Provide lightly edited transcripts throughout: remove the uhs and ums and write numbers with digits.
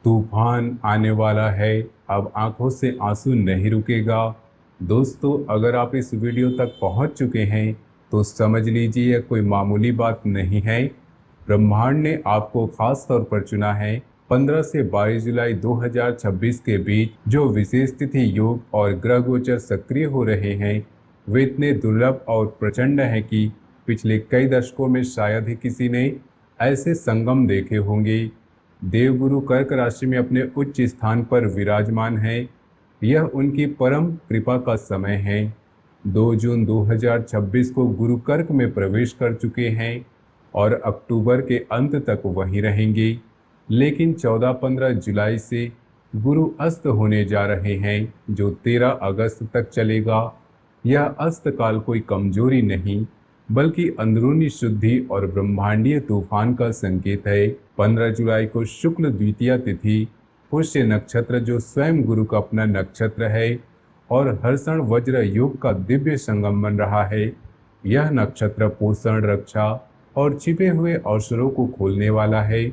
तूफान आने वाला है। अब आंखों से आंसू नहीं रुकेगा। दोस्तों, अगर आप इस वीडियो तक पहुंच चुके हैं तो समझ लीजिए यह कोई मामूली बात नहीं है। ब्रह्मांड ने आपको खास तौर पर चुना है। 15 से 22 जुलाई 2026 के बीच जो विशेष तिथि योग और ग्रह गोचर सक्रिय हो रहे हैं वे इतने दुर्लभ और प्रचंड हैं कि पिछले कई दशकों में शायद ही किसी ने ऐसे संगम देखे होंगे। देवगुरु कर्क राशि में अपने उच्च स्थान पर विराजमान है। यह उनकी परम कृपा का समय है। 2 जून 2026 को गुरु कर्क में प्रवेश कर चुके हैं और अक्टूबर के अंत तक वहीं रहेंगे। लेकिन 14-15 जुलाई से गुरु अस्त होने जा रहे हैं जो 13 अगस्त तक चलेगा। यह अस्त काल कोई कमजोरी नहीं बल्कि अंदरूनी शुद्धि और ब्रह्मांडीय तूफान का संकेत है। 15 जुलाई को शुक्ल द्वितीया तिथि पुष्य नक्षत्र जो स्वयं गुरु का अपना नक्षत्र है और हर्षण वज्र योग का दिव्य संगम बन रहा है। यह नक्षत्र पोषण, रक्षा और छिपे हुए अवसरों को खोलने वाला है।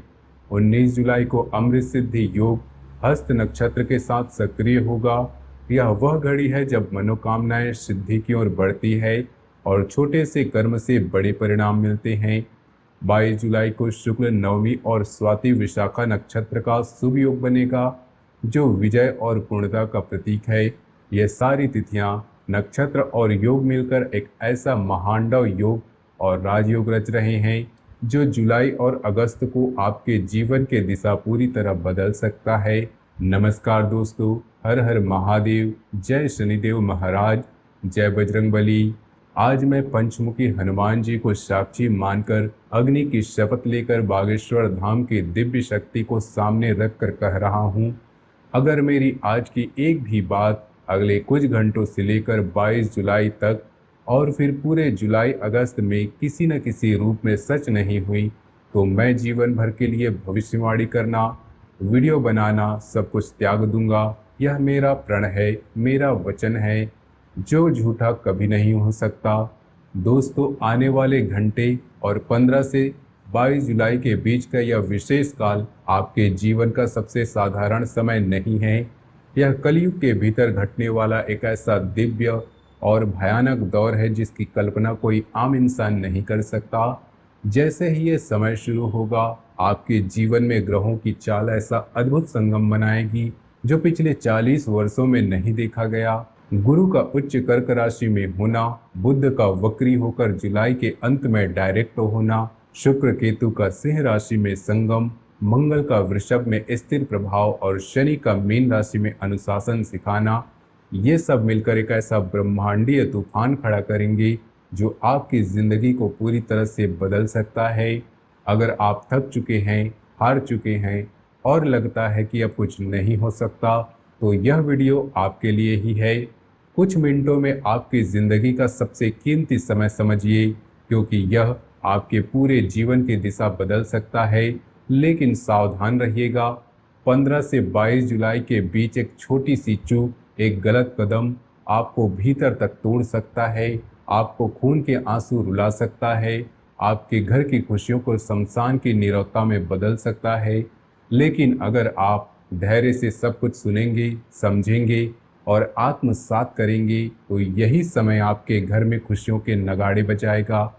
19 जुलाई को अमृत सिद्धि योग हस्त नक्षत्र के साथ सक्रिय होगा। यह वह घड़ी है जब मनोकामनाएं सिद्धि की ओर बढ़ती है और छोटे से कर्म से बड़े परिणाम मिलते हैं। 22 जुलाई को शुक्ल नवमी और स्वाति विशाखा नक्षत्र का शुभ योग बनेगा जो विजय और पूर्णता का प्रतीक है। ये सारी तिथियां, नक्षत्र और योग मिलकर एक ऐसा महांडव योग और राजयोग रच रहे हैं जो जुलाई और अगस्त को आपके जीवन के दिशा पूरी तरह बदल सकता है। नमस्कार दोस्तों, हर हर महादेव, जय शनिदेव महाराज, जय बजरंगबली। आज मैं पंचमुखी हनुमान जी को साक्षी मानकर अग्नि की शपथ लेकर बागेश्वर धाम की दिव्य शक्ति को सामने रखकर कह रहा हूँ, अगर मेरी आज की एक भी बात अगले कुछ घंटों से लेकर 22 जुलाई तक और फिर पूरे जुलाई अगस्त में किसी न किसी रूप में सच नहीं हुई तो मैं जीवन भर के लिए भविष्यवाणी करना, वीडियो बनाना सब कुछ त्याग दूंगा। यह मेरा प्रण है, मेरा वचन है जो झूठा कभी नहीं हो सकता। दोस्तों, आने वाले घंटे और 15 से 22 जुलाई के बीच का यह विशेष काल आपके जीवन का सबसे साधारण समय नहीं है। यह कलयुग के भीतर घटने वाला एक ऐसा दिव्य और भयानक दौर है जिसकी कल्पना कोई आम इंसान नहीं कर सकता। जैसे ही ये समय शुरू होगा, आपके जीवन में ग्रहों की चाल ऐसा अद्भुत संगम बनाएगी जो पिछले 40 वर्षों में नहीं देखा गया। गुरु का उच्च कर्क राशि में होना, बुध का वक्री होकर जुलाई के अंत में डायरेक्ट होना, शुक्र केतु का सिंह राशि में संगम, मंगल का वृषभ में स्थिर प्रभाव और शनि का मीन राशि में अनुशासन सिखाना, ये सब मिलकर एक ऐसा ब्रह्मांडीय तूफान खड़ा करेंगे जो आपकी जिंदगी को पूरी तरह से बदल सकता है। अगर आप थक चुके हैं, हार चुके हैं और लगता है कि अब कुछ नहीं हो सकता तो यह वीडियो आपके लिए ही है। कुछ मिनटों में आपकी जिंदगी का सबसे कीमती समय समझिए, क्योंकि यह आपके पूरे जीवन की दिशा बदल सकता है। लेकिन सावधान रहिएगा, 15 से 22 जुलाई के बीच एक छोटी सी चूक, एक गलत कदम आपको भीतर तक तोड़ सकता है, आपको खून के आंसू रुला सकता है, आपके घर की खुशियों को शमशान की नीरवता में बदल सकता है। लेकिन अगर आप धैर्य से सब कुछ सुनेंगे, समझेंगे और आत्मसात करेंगे तो यही समय आपके घर में खुशियों के नगाड़े बजाएगा,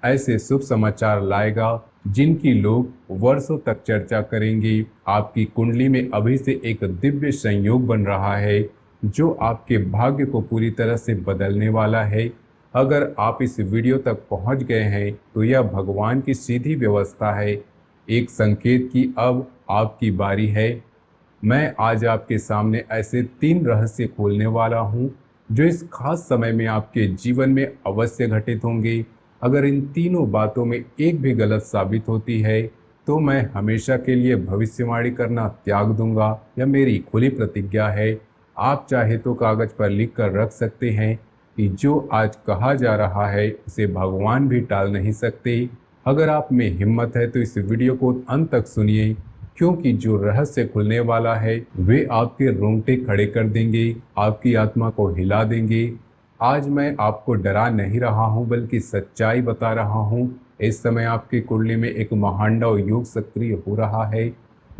ऐसे शुभ समाचार लाएगा जिनकी लोग वर्षों तक चर्चा करेंगे। आपकी कुंडली में अभी से एक दिव्य संयोग बन रहा है जो आपके भाग्य को पूरी तरह से बदलने वाला है। अगर आप इस वीडियो तक पहुंच गए हैं तो यह भगवान की सीधी व्यवस्था है, एक संकेत कि अब आपकी बारी है। मैं आज आपके सामने ऐसे 3 रहस्य खोलने वाला हूं जो इस खास समय में आपके जीवन में अवश्य घटित होंगे। अगर इन तीनों बातों में एक भी गलत साबित होती है तो मैं हमेशा के लिए भविष्यवाणी करना त्याग दूंगा। यह मेरी खुली प्रतिज्ञा है। आप चाहे तो कागज पर लिख कर रख सकते हैं कि जो आज कहा जा रहा है उसे भगवान भी टाल नहीं सकते। अगर आप में हिम्मत है तो इस वीडियो को अंत तक सुनिए, क्योंकि जो रहस्य खुलने वाला है वे आपके रोंगटे खड़े कर देंगे, आपकी आत्मा को हिला देंगे। आज मैं आपको डरा नहीं रहा हूं बल्कि सच्चाई बता रहा हूं। इस समय आपकी कुंडली में एक महांडव योग सक्रिय हो रहा है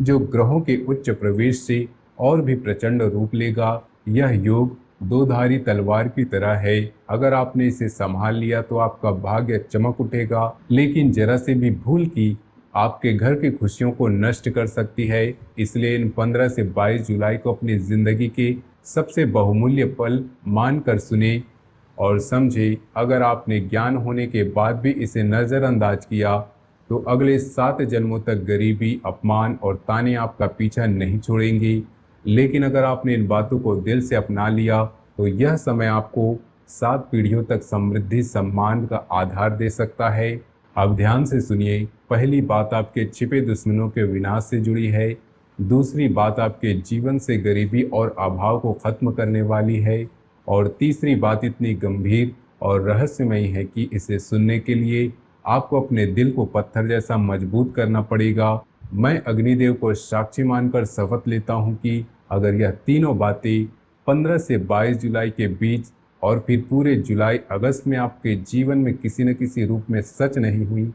जो ग्रहों के उच्च प्रवेश से और भी प्रचंड रूप लेगा। यह योग दो धारी तलवार की तरह है। अगर आपने इसे संभाल लिया तो आपका भाग्य चमक उठेगा, लेकिन जरा से भी भूल की आपके घर की खुशियों को नष्ट कर सकती है। इसलिए इन 15 से 22 जुलाई को अपनी जिंदगी के सबसे बहुमूल्य पल मानकर सुने और समझे। अगर आपने ज्ञान होने के बाद भी इसे नज़रअंदाज किया तो अगले 7 जन्मों तक गरीबी, अपमान और ताने आपका पीछा नहीं छोड़ेंगी। लेकिन अगर आपने इन बातों को दिल से अपना लिया तो यह समय आपको 7 पीढ़ियों तक समृद्धि, सम्मान का आधार दे सकता है। अब ध्यान से सुनिए। पहली बात आपके छिपे दुश्मनों के विनाश से जुड़ी है। दूसरी बात आपके जीवन से गरीबी और अभाव को खत्म करने वाली है। और तीसरी बात इतनी गंभीर और रहस्यमयी है कि इसे सुनने के लिए आपको अपने दिल को पत्थर जैसा मजबूत करना पड़ेगा। मैं अग्निदेव को साक्षी मानकर शपथ लेता हूं कि अगर यह तीनों बातें 15 से 22 जुलाई के बीच और फिर पूरे जुलाई अगस्त में आपके जीवन में किसी न किसी रूप में सच नहीं हुई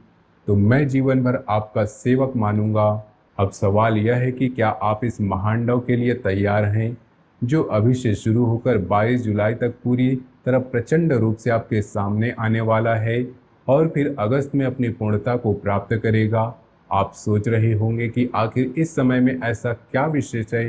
तो मैं जीवन भर आपका सेवक मानूंगा। अब सवाल यह है कि क्या आप इस महानडव के लिए तैयार हैं, जो अभी से शुरू होकर 22 जुलाई तक पूरी तरह प्रचंड रूप से आपके सामने आने वाला है और फिर अगस्त में अपनी पूर्णता को प्राप्त करेगा। आप सोच रहे होंगे कि आखिर इस समय में ऐसा क्या विशेष है,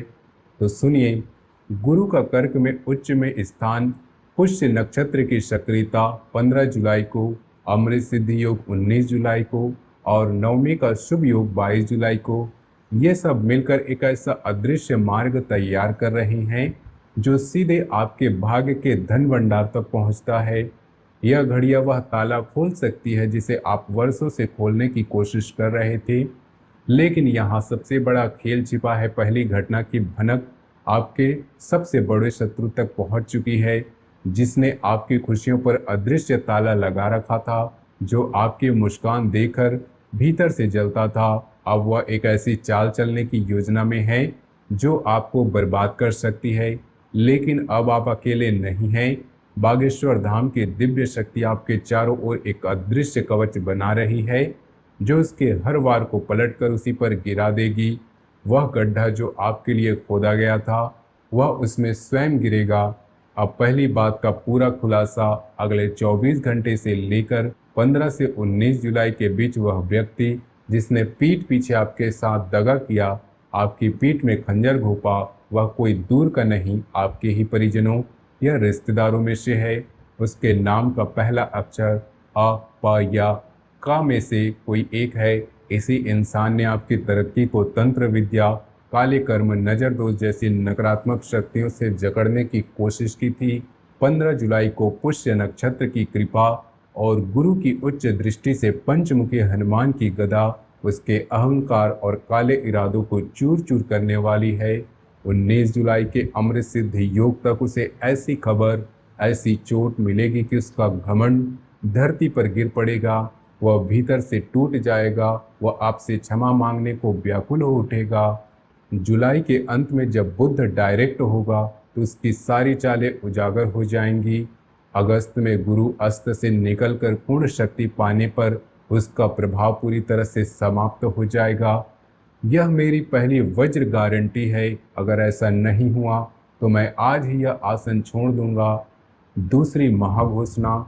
तो सुनिए। गुरु का कर्क में उच्च में स्थान, पुष्य नक्षत्र की सक्रियता 15 जुलाई को, अमृत सिद्धि योग 19 जुलाई को और नवमी का शुभ योग 22 जुलाई को, ये सब मिलकर एक ऐसा अदृश्य मार्ग तैयार कर रहे हैं जो सीधे आपके भाग्य के धन भंडार तक पहुंचता है। यह घड़ियां वह ताला खोल सकती है जिसे आप वर्षों से खोलने की कोशिश कर रहे थे। लेकिन यहाँ सबसे बड़ा खेल छिपा है। पहली घटना की भनक आपके सबसे बड़े शत्रु तक पहुंच चुकी है, जिसने आपकी खुशियों पर अदृश्य ताला लगा रखा था, जो आपकी मुस्कान देखकर भीतर से जलता था। अब वह एक ऐसी चाल चलने की योजना में है जो आपको बर्बाद कर सकती है। लेकिन अब आप अकेले नहीं हैं। बागेश्वर धाम की दिव्य शक्ति आपके चारों ओर एक अदृश्य कवच बना रही है, जो उसके हर वार को पलटकर उसी पर गिरा देगी। वह गड्ढा जो आपके लिए खोदा गया था, वह उसमें स्वयं गिरेगा। अब पहली बात का पूरा खुलासा। अगले 24 घंटे से लेकर 15 से 19 जुलाई के बीच वह व्यक्ति जिसने पीठ पीछे आपके साथ दगा किया, आपकी पीठ में खंजर घोंपा, वह कोई दूर का नहीं, आपके ही परिजनों या रिश्तेदारों में से है। उसके नाम का पहला अक्षर अ, प या का में से कोई एक है। इसी इंसान ने आपकी तरक्की को तंत्र विद्या, काले कर्म, नजर दोष जैसी नकारात्मक शक्तियों से जकड़ने की कोशिश की थी। 15 जुलाई को पुष्य नक्षत्र की कृपा और गुरु की उच्च दृष्टि से पंचमुखी हनुमान की गदा उसके अहंकार और काले इरादों को चूर चूर करने वाली है। 19 जुलाई के अमृत सिद्धि योग तक उसे ऐसी खबर, ऐसी चोट मिलेगी कि उसका घमंड धरती पर गिर पड़ेगा। वह भीतर से टूट जाएगा। वह आपसे क्षमा मांगने को व्याकुल हो उठेगा। जुलाई के अंत में जब बुध डायरेक्ट होगा तो उसकी सारी चालें उजागर हो जाएंगी। अगस्त में गुरु अस्त से निकलकर पूर्ण शक्ति पाने पर उसका प्रभाव पूरी तरह से समाप्त हो जाएगा। यह मेरी पहली वज्र गारंटी है। अगर ऐसा नहीं हुआ तो मैं आज ही यह आसन छोड़ दूंगा। दूसरी महाघोषणा,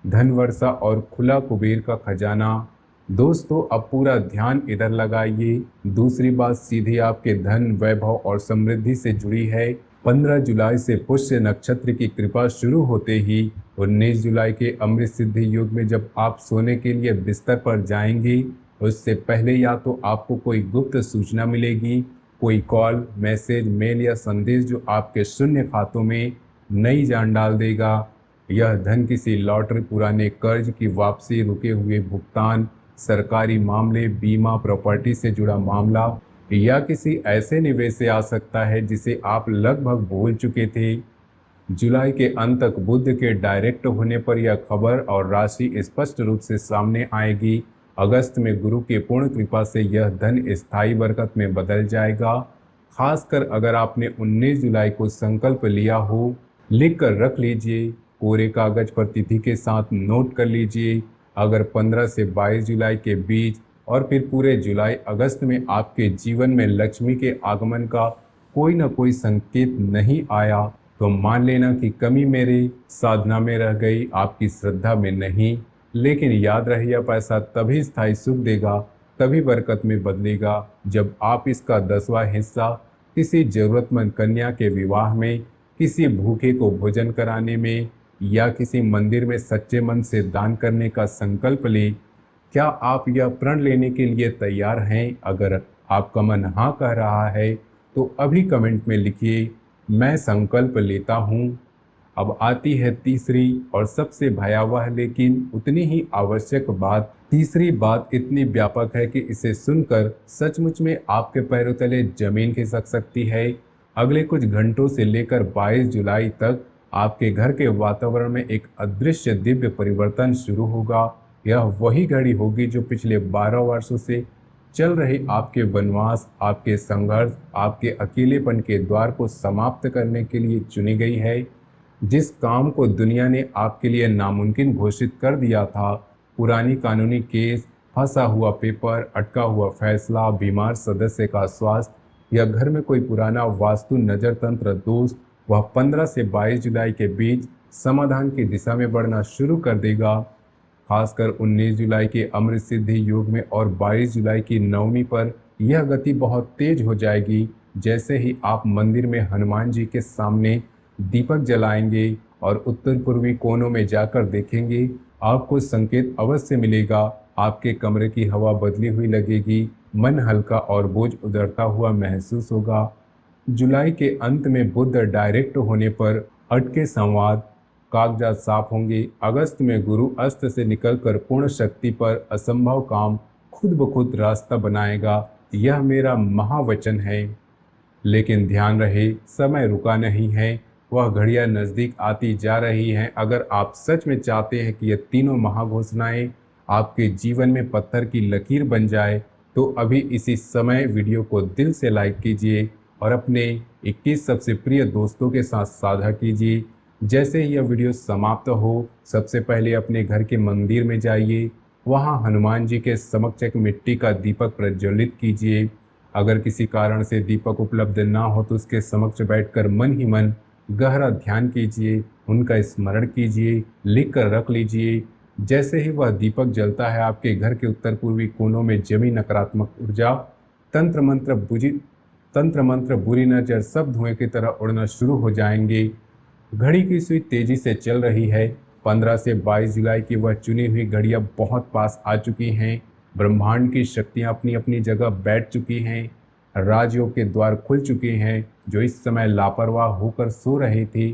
धन वर्षा और खुला कुबेर का खजाना। दोस्तों, अब पूरा ध्यान इधर लगाइए। दूसरी बात सीधी आपके धन, वैभव और समृद्धि से जुड़ी है। 15 जुलाई से पुष्य नक्षत्र की कृपा शुरू होते ही 19 जुलाई के अमृत सिद्धि योग में जब आप सोने के लिए बिस्तर पर जाएंगे, उससे पहले या तो आपको कोई गुप्त सूचना मिलेगी, कोई कॉल, मैसेज, मेल या संदेश जो आपके शून्य खातों में नई जान डाल देगा। यह धन किसी लॉटरी, पुराने कर्ज की वापसी, रुके हुए भुगतान, सरकारी मामले, बीमा, प्रॉपर्टी से जुड़ा मामला या किसी ऐसे निवेश से आ सकता है जिसे आप लगभग भूल चुके थे। जुलाई के अंत तक बुध के डायरेक्ट होने पर यह खबर और राशि स्पष्ट रूप से सामने आएगी। अगस्त में गुरु की पूर्ण कृपा से यह धन स्थायी बरकत में बदल जाएगा। खासकर अगर आपने 19 जुलाई को संकल्प लिया हो, लिख कर रख लीजिए, कोरे कागज पर तिथि के साथ नोट कर लीजिए। अगर 15 से 22 जुलाई के बीच और फिर पूरे जुलाई अगस्त में आपके जीवन में लक्ष्मी के आगमन का कोई ना कोई संकेत नहीं आया, तो मान लेना कि कमी मेरी साधना में रह गई, आपकी श्रद्धा में नहीं। लेकिन याद रहे, यह पैसा तभी स्थायी सुख देगा, तभी बरकत में बदलेगा, जब आप इसका 10वां हिस्सा किसी जरूरतमंद कन्या के विवाह में, किसी भूखे को भोजन कराने में या किसी मंदिर में सच्चे मन से दान करने का संकल्प लें। क्या आप यह प्रण लेने के लिए तैयार हैं? अगर आपका मन हाँ कह रहा है तो अभी कमेंट में लिखिए, मैं संकल्प लेता हूँ। अब आती है तीसरी और सबसे भयावह लेकिन उतनी ही आवश्यक बात। तीसरी बात इतनी व्यापक है कि इसे सुनकर सचमुच में आपके पैरों तले जमीन खिसक सकती है। अगले कुछ घंटों से लेकर 22 जुलाई तक आपके घर के वातावरण में एक अदृश्य दिव्य परिवर्तन शुरू होगा। यह वही घड़ी होगी जो पिछले 12 वर्षों से चल रहे आपके वनवास, आपके संघर्ष, आपके अकेलेपन के द्वार को समाप्त करने के लिए चुनी गई है। जिस काम को दुनिया ने आपके लिए नामुमकिन घोषित कर दिया था, पुरानी कानूनी केस, फंसा हुआ पेपर, अटका हुआ फैसला, बीमार सदस्य का स्वास्थ्य या घर में कोई पुराना वास्तु नजर तंत्र दोष, वह 15 से 22 जुलाई के बीच समाधान की दिशा में बढ़ना शुरू कर देगा। खासकर 19 जुलाई के अमृत सिद्धि योग में और 22 जुलाई की नवमी पर यह गति बहुत तेज हो जाएगी। जैसे ही आप मंदिर में हनुमान जी के सामने दीपक जलाएंगे और उत्तर पूर्वी कोनों में जाकर देखेंगे, आपको संकेत अवश्य मिलेगा। आपके कमरे की हवा बदली हुई लगेगी, मन हल्का और बोझ उतरता हुआ महसूस होगा। जुलाई के अंत में बुध डायरेक्ट होने पर अटके संवाद, कागजात साफ होंगे। अगस्त में गुरु अस्त से निकलकर पूर्ण शक्ति पर असंभव काम खुद ब खुद रास्ता बनाएगा। यह मेरा महावचन है। लेकिन ध्यान रहे, समय रुका नहीं है, वह घड़ियां नज़दीक आती जा रही हैं। अगर आप सच में चाहते हैं कि यह तीनों महाघोषणाएं आपके जीवन में पत्थर की लकीर बन जाए, तो अभी इसी समय वीडियो को दिल से लाइक कीजिए और अपने 21 सबसे प्रिय दोस्तों के साथ साझा कीजिए। जैसे ही यह वीडियो समाप्त हो, सबसे पहले अपने घर के मंदिर में जाइए, वहां हनुमान जी के समक्ष एक मिट्टी का दीपक प्रज्वलित कीजिए। अगर किसी कारण से दीपक उपलब्ध ना हो तो उसके समक्ष बैठकर मन ही मन गहरा ध्यान कीजिए, उनका स्मरण कीजिए, लिख कर रख लीजिए। जैसे ही वह दीपक जलता है, आपके घर के उत्तर पूर्वी कोनों में जमी नकारात्मक ऊर्जा, तंत्र मंत्र, बुरी नजर सब धुएं की तरह उड़ना शुरू हो जाएंगे। घड़ी की सुई तेजी से चल रही है। 15 से 22 जुलाई की वह चुनी हुई घड़ियां बहुत पास आ चुकी हैं। ब्रह्मांड की शक्तियां अपनी अपनी जगह बैठ चुकी हैं। राजयोग के द्वार खुल चुके हैं। जो इस समय लापरवाह होकर सो रहे थे,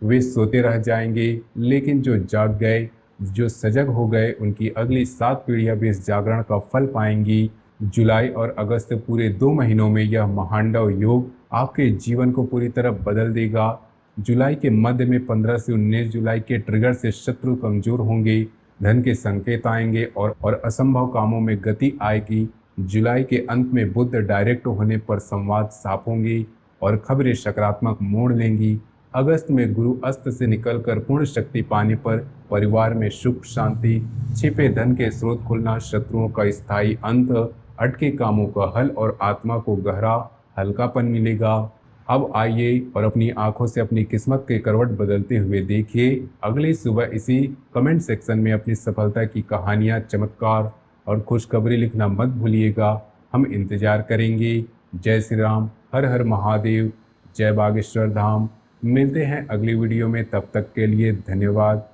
वे सोते रह जाएंगे, लेकिन जो जाग गए, जो सजग हो गए, उनकी अगली 7 पीढ़ियां भी इस जागरण का फल पाएंगी। जुलाई और अगस्त पूरे 2 महीनों में यह महांडव योग आपके जीवन को पूरी तरह बदल देगा। जुलाई के मध्य में 15 से 19 जुलाई के ट्रिगर से शत्रु कमजोर होंगे, धन के संकेत आएंगे और असंभव कामों में गति आएगी। जुलाई के अंत में बुध डायरेक्ट होने पर संवाद साफ होंगे और खबरें सकारात्मक मोड़ लेंगी। अगस्त में गुरु अस्त से निकलकर पूर्ण शक्ति पाने पर परिवार में सुख शांति, छिपे धन के स्रोत खुलना, शत्रुओं का स्थायी अंत, अटके कामों का हल और आत्मा को गहरा हल्कापन मिलेगा। अब आइए और अपनी आंखों से अपनी किस्मत के करवट बदलते हुए देखिए। अगली सुबह इसी कमेंट सेक्शन में अपनी सफलता की कहानियां, चमत्कार और खुशखबरी लिखना मत भूलिएगा। हम इंतजार करेंगे। जय श्री राम, हर हर महादेव, जय बागेश्वर धाम। मिलते हैं अगली वीडियो में, तब तक के लिए धन्यवाद।